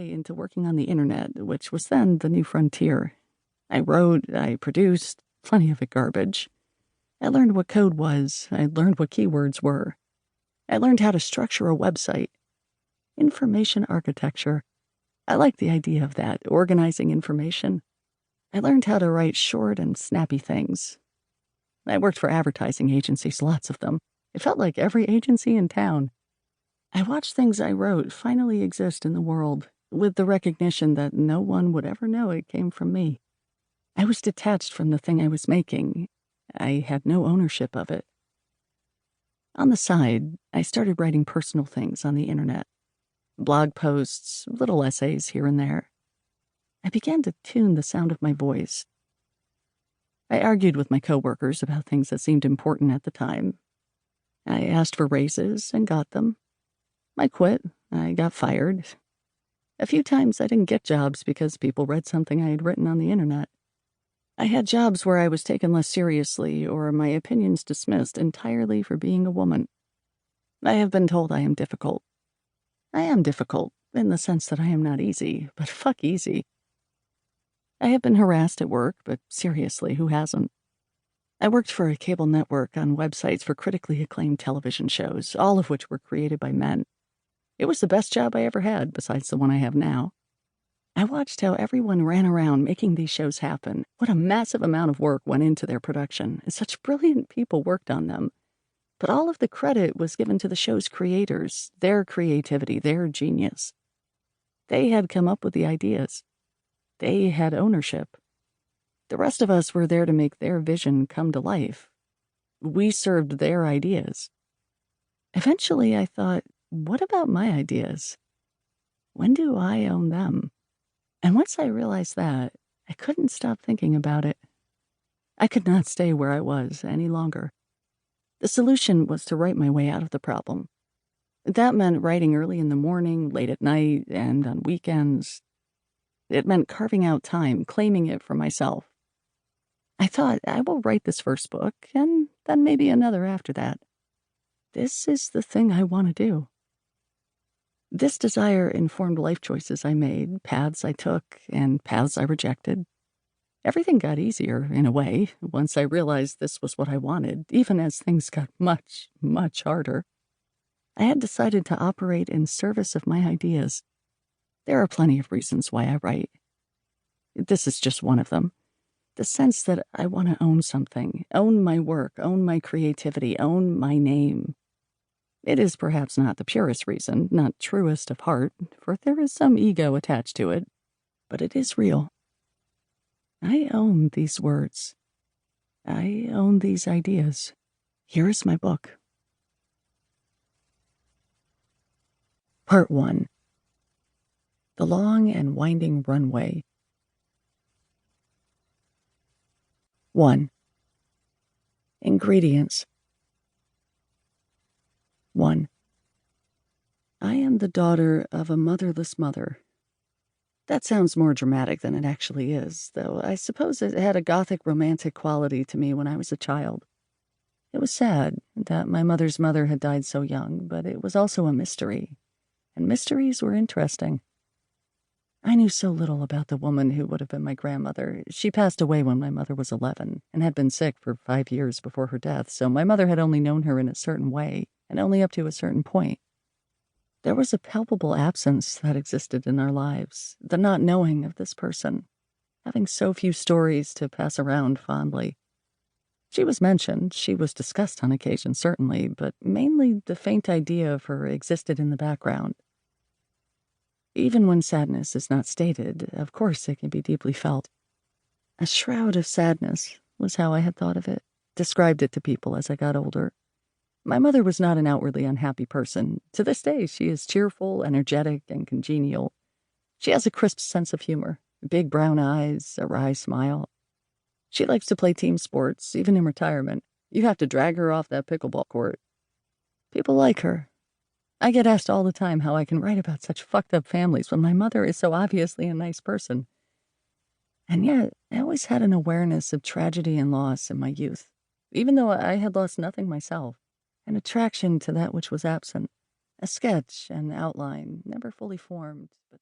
way into working on the internet, which was then the new frontier. I wrote, I produced, plenty of it garbage. I learned what code was. I learned what keywords were. I learned how to structure a website. Information architecture. I liked the idea of that, organizing information. I learned how to write short and snappy things. I worked for advertising agencies, lots of them. It felt like every agency in town. I watched things I wrote finally exist in the world, with the recognition that no one would ever know it came from me. I was detached from the thing I was making. I had no ownership of it. On the side, I started writing personal things on the internet. Blog posts, little essays here and there. I began to tune the sound of my voice. I argued with my coworkers about things that seemed important at the time. I asked for raises and got them. I quit. I got fired. A few times I didn't get jobs because people read something I had written on the internet. I had jobs where I was taken less seriously or my opinions dismissed entirely for being a woman. I have been told I am difficult. I am difficult in the sense that I am not easy, but fuck easy. I have been harassed at work, but seriously, who hasn't? I worked for a cable network on websites for critically acclaimed television shows, all of which were created by men. It was the best job I ever had, besides the one I have now. I watched how everyone ran around making these shows happen. What a massive amount of work went into their production, and such brilliant people worked on them. But all of the credit was given to the show's creators, their creativity, their genius. They had come up with the ideas. They had ownership. The rest of us were there to make their vision come to life. We served their ideas. Eventually, I thought, what about my ideas? When do I own them? And once I realized that, I couldn't stop thinking about it. I could not stay where I was any longer. The solution was to write my way out of the problem. That meant writing early in the morning, late at night, and on weekends. It meant carving out time, claiming it for myself. I thought, I will write this first book, and then maybe another after that. This is the thing I want to do. This desire informed life choices I made, paths I took, and paths I rejected. Everything got easier, in a way, once I realized this was what I wanted, even as things got much, much harder. I had decided to operate in service of my ideas. There are plenty of reasons why I write. This is just one of them. The sense that I want to own something, own my work, own my creativity, own my name. It is perhaps not the purest reason, not truest of heart, for there is some ego attached to it, but it is real. I own these words. I own these ideas. Here is my book. Part 1. The Long and Winding Runway. 1. Ingredients. 1. I am the daughter of a motherless mother. That sounds more dramatic than it actually is, though I suppose it had a gothic romantic quality to me when I was a child. It was sad that my mother's mother had died so young, but it was also a mystery, and mysteries were interesting. I knew so little about the woman who would have been my grandmother. She passed away when my mother was 11 and had been sick for 5 years before her death, so my mother had only known her in a certain way and only up to a certain point. There was a palpable absence that existed in our lives, the not knowing of this person, having so few stories to pass around fondly. She was mentioned, she was discussed on occasion certainly, but mainly the faint idea of her existed in the background. Even when sadness is not stated, of course it can be deeply felt. A shroud of sadness was how I had thought of it, described it to people as I got older. My mother was not an outwardly unhappy person. To this day, she is cheerful, energetic, and congenial. She has a crisp sense of humor, big brown eyes, a wry smile. She likes to play team sports, even in retirement. You have to drag her off that pickleball court. People like her. I get asked all the time how I can write about such fucked up families when my mother is so obviously a nice person. And yet, I always had an awareness of tragedy and loss in my youth, even though I had lost nothing myself. An attraction to that which was absent, a sketch, an outline, never fully formed, but